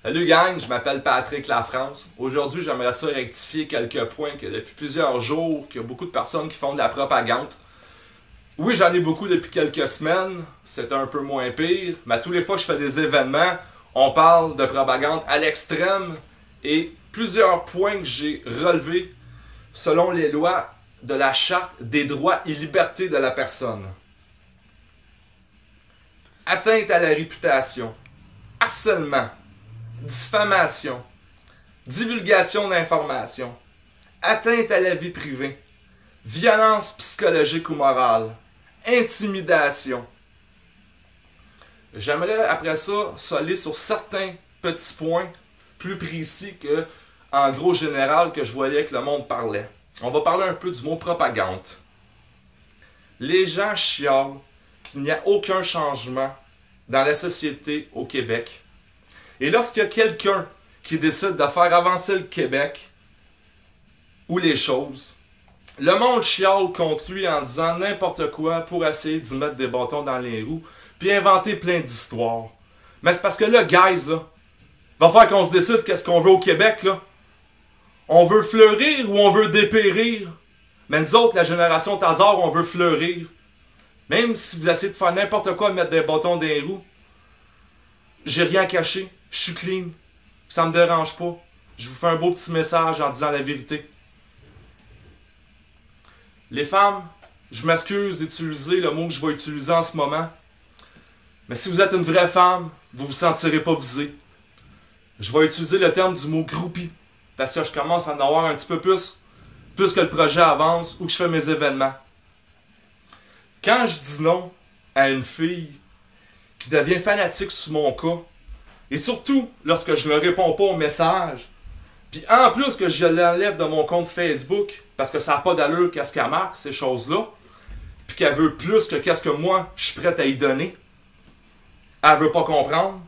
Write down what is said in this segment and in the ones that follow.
Salut gang, je m'appelle Patrick Lafrance. Aujourd'hui, j'aimerais ça rectifier quelques points que depuis plusieurs jours, qu'il y a beaucoup de personnes qui font de la propagande. Oui, j'en ai beaucoup depuis quelques semaines, c'est un peu moins pire, mais à tous les fois que je fais des événements, on parle de propagande à l'extrême et plusieurs points que j'ai relevés selon les lois de la Charte des droits et libertés de la personne. Atteinte à la réputation, harcèlement, diffamation, divulgation d'informations, atteinte à la vie privée, violence psychologique ou morale, intimidation. J'aimerais après ça aller sur certains petits points plus précis que en gros général que je voyais que le monde parlait. On va parler un peu du mot propagande. Les gens chialent qu'il n'y a aucun changement dans la société au Québec. Et lorsqu'il y a quelqu'un qui décide de faire avancer le Québec ou les choses, le monde chiale contre lui en disant n'importe quoi pour essayer d'y mettre des bâtons dans les roues puis inventer plein d'histoires. Mais c'est parce que là, guys, là, va falloir qu'on se décide qu'est-ce qu'on veut au Québec, là. On veut fleurir ou on veut dépérir? Mais nous autres, la génération Tazar, on veut fleurir. Même si vous essayez de faire n'importe quoi, mettre des bâtons dans les roues, j'ai rien caché, je suis clean, ça me dérange pas. Je vous fais un beau petit message en disant la vérité. Les femmes, je m'excuse d'utiliser le mot que je vais utiliser en ce moment, mais si vous êtes une vraie femme, vous vous sentirez pas visé. Je vais utiliser le terme du mot groupie, parce que je commence à en avoir un petit peu plus que le projet avance ou que je fais mes événements. Quand je dis non à une fille qui devient fanatique sous mon cas, et surtout lorsque je ne réponds pas au message, puis en plus que je l'enlève de mon compte Facebook, parce que ça n'a pas d'allure qu'est-ce qu'elle marque, ces choses-là, puis qu'elle veut plus que qu'est-ce que moi, je suis prêt à y donner, elle veut pas comprendre,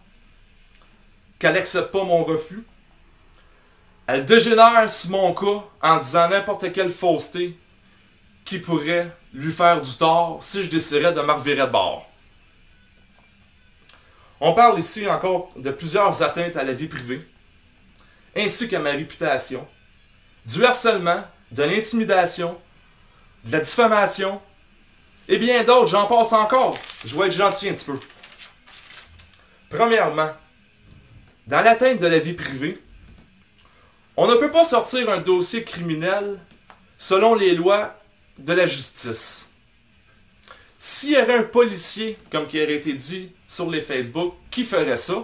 qu'elle n'accepte pas mon refus, elle dégénère sur mon cas en disant n'importe quelle fausseté qui pourrait lui faire du tort si je déciderais de me revirer de bord. On parle ici encore de plusieurs atteintes à la vie privée, ainsi qu'à ma réputation, du harcèlement, de l'intimidation, de la diffamation, et bien d'autres, j'en passe encore. Je vais être gentil un petit peu. Premièrement, dans l'atteinte de la vie privée, on ne peut pas sortir un dossier criminel selon les lois de la justice. S'il y avait un policier, comme qui aurait été dit sur les Facebook, qui ferait ça,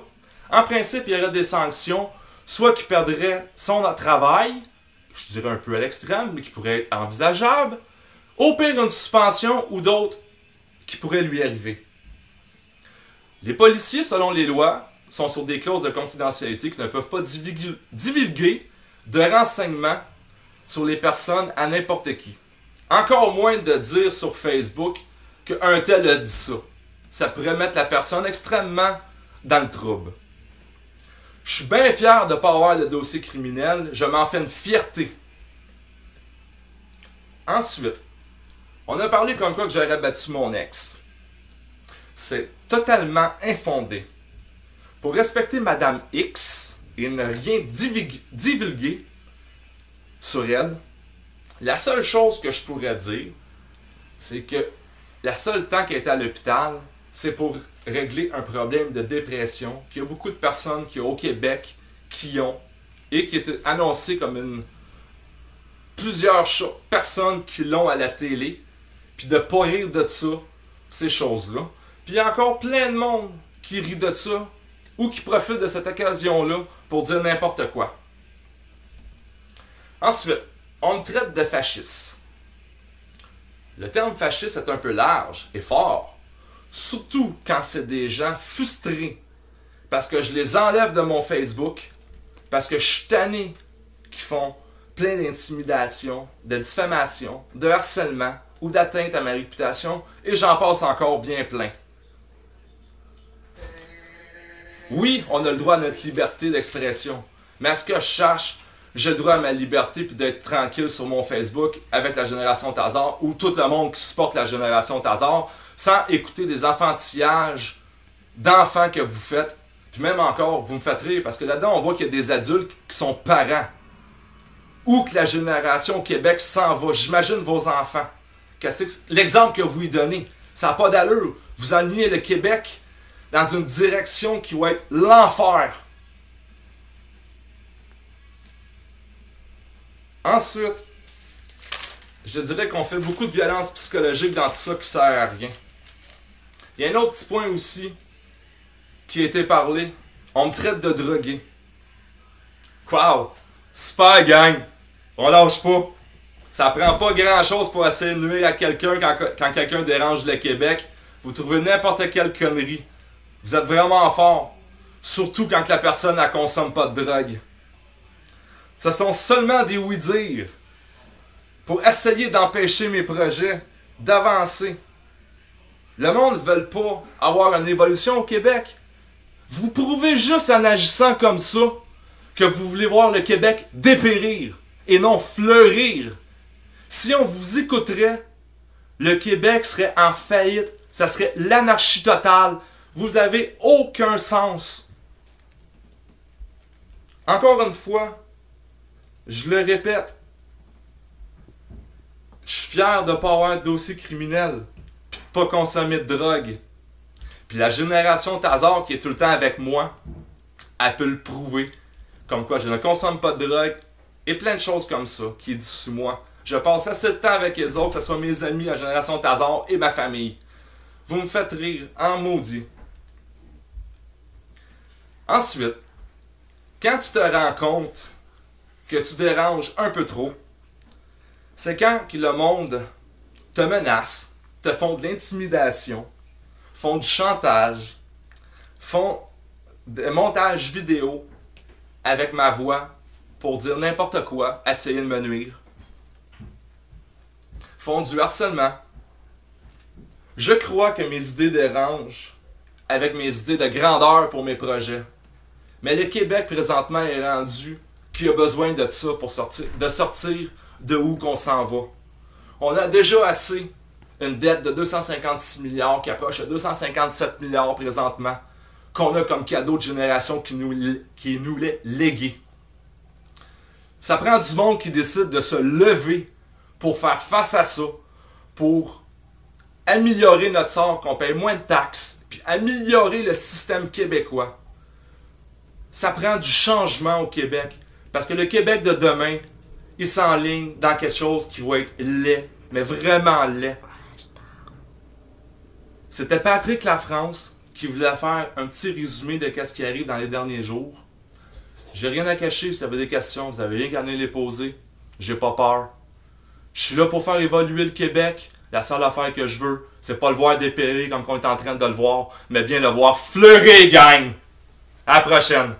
en principe, il y aurait des sanctions, soit qui perdrait son travail, je dirais un peu à l'extrême, mais qui pourrait être envisageable, au pire une suspension ou d'autres qui pourraient lui arriver. Les policiers, selon les lois, sont sur des clauses de confidentialité qui ne peuvent pas divulguer de renseignements sur les personnes à n'importe qui. Encore moins de dire sur Facebook qu'un tel a dit ça. Ça pourrait mettre la personne extrêmement dans le trouble. Je suis bien fier de ne pas avoir de dossier criminel. Je m'en fais une fierté. Ensuite, on a parlé comme quoi que j'aurais battu mon ex. C'est totalement infondé. Pour respecter Madame X et ne rien divulguer sur elle, la seule chose que je pourrais dire, c'est que la seule temps qu'elle était à l'hôpital, c'est pour régler un problème de dépression qu'il y a beaucoup de personnes qui au Québec qui ont et qui est annoncé comme plusieurs personnes qui l'ont à la télé, puis de pas rire de ça, ces choses-là. Puis il y a encore plein de monde qui rit de ça ou qui profite de cette occasion-là pour dire n'importe quoi. Ensuite, on me traite de fasciste. Le terme fasciste est un peu large et fort, surtout quand c'est des gens frustrés parce que je les enlève de mon Facebook, parce que je suis tanné qui font plein d'intimidation, de diffamation, de harcèlement ou d'atteinte à ma réputation et j'en passe encore bien plein. Oui, on a le droit à notre liberté d'expression, mais à ce que je cherche, j'ai le droit à ma liberté puis d'être tranquille sur mon Facebook avec la génération Tazar ou tout le monde qui supporte la génération Tazar sans écouter les enfantillages d'enfants que vous faites Puis même encore, vous me faites rire, parce que là-dedans, on voit qu'il y a des adultes qui sont parents. Ou que la génération au Québec s'en va. J'imagine vos enfants. L'exemple que vous lui donnez, ça n'a pas d'allure. Vous enlignez le Québec dans une direction qui va être l'enfer. Ensuite, je dirais qu'on fait beaucoup de violence psychologique dans tout ça qui sert à rien. Il y a un autre petit point aussi qui a été parlé. On me traite de drogué. Wow! Super gang! On lâche pas. Ça prend pas grand chose pour essayer de nuire à quelqu'un quand quelqu'un dérange le Québec. Vous trouvez n'importe quelle connerie. Vous êtes vraiment fort. Surtout quand la personne ne consomme pas de drogue. Ce sont seulement des oui-dire pour essayer d'empêcher mes projets d'avancer. Le monde ne veut pas avoir une évolution au Québec. Vous prouvez juste en agissant comme ça que vous voulez voir le Québec dépérir et non fleurir. Si on vous écouterait, le Québec serait en faillite. Ça serait l'anarchie totale. Vous n'avez aucun sens. Encore une fois, je le répète, je suis fier de ne pas avoir de dossier criminel puis de ne pas consommer de drogue. Puis la génération Tazar qui est tout le temps avec moi, elle peut le prouver. Comme quoi je ne consomme pas de drogue et plein de choses comme ça qui est dit sous moi. Je passe assez de temps avec les autres, que ce soit mes amis, la génération Tazar et ma famille. Vous me faites rire en maudit. Ensuite, quand tu te rends compte que tu déranges un peu trop, c'est quand que le monde te menace, te font de l'intimidation, font du chantage, font des montages vidéo avec ma voix pour dire n'importe quoi, essayer de me nuire, font du harcèlement. Je crois que mes idées dérangent avec mes idées de grandeur pour mes projets. Mais le Québec présentement est rendu qu'il a besoin de ça pour sortir de où qu'on s'en va. On a déjà assez une dette de 256 milliards qui approche de 257 milliards présentement qu'on a comme cadeau de génération qui nous l'est légué. Ça prend du monde qui décide de se lever pour faire face à ça, pour améliorer notre sort, qu'on paye moins de taxes, puis améliorer le système québécois. Ça prend du changement au Québec. Parce que le Québec de demain, il s'enligne dans quelque chose qui va être laid, mais vraiment laid. C'était Patrick Lafrance qui voulait faire un petit résumé de ce qui arrive dans les derniers jours. J'ai rien à cacher, si vous avez des questions, vous avez rien qu'à les poser. J'ai pas peur. Je suis là pour faire évoluer le Québec. La seule affaire que je veux, c'est pas le voir dépérir comme on est en train de le voir, mais bien le voir fleurir, gang! À la prochaine!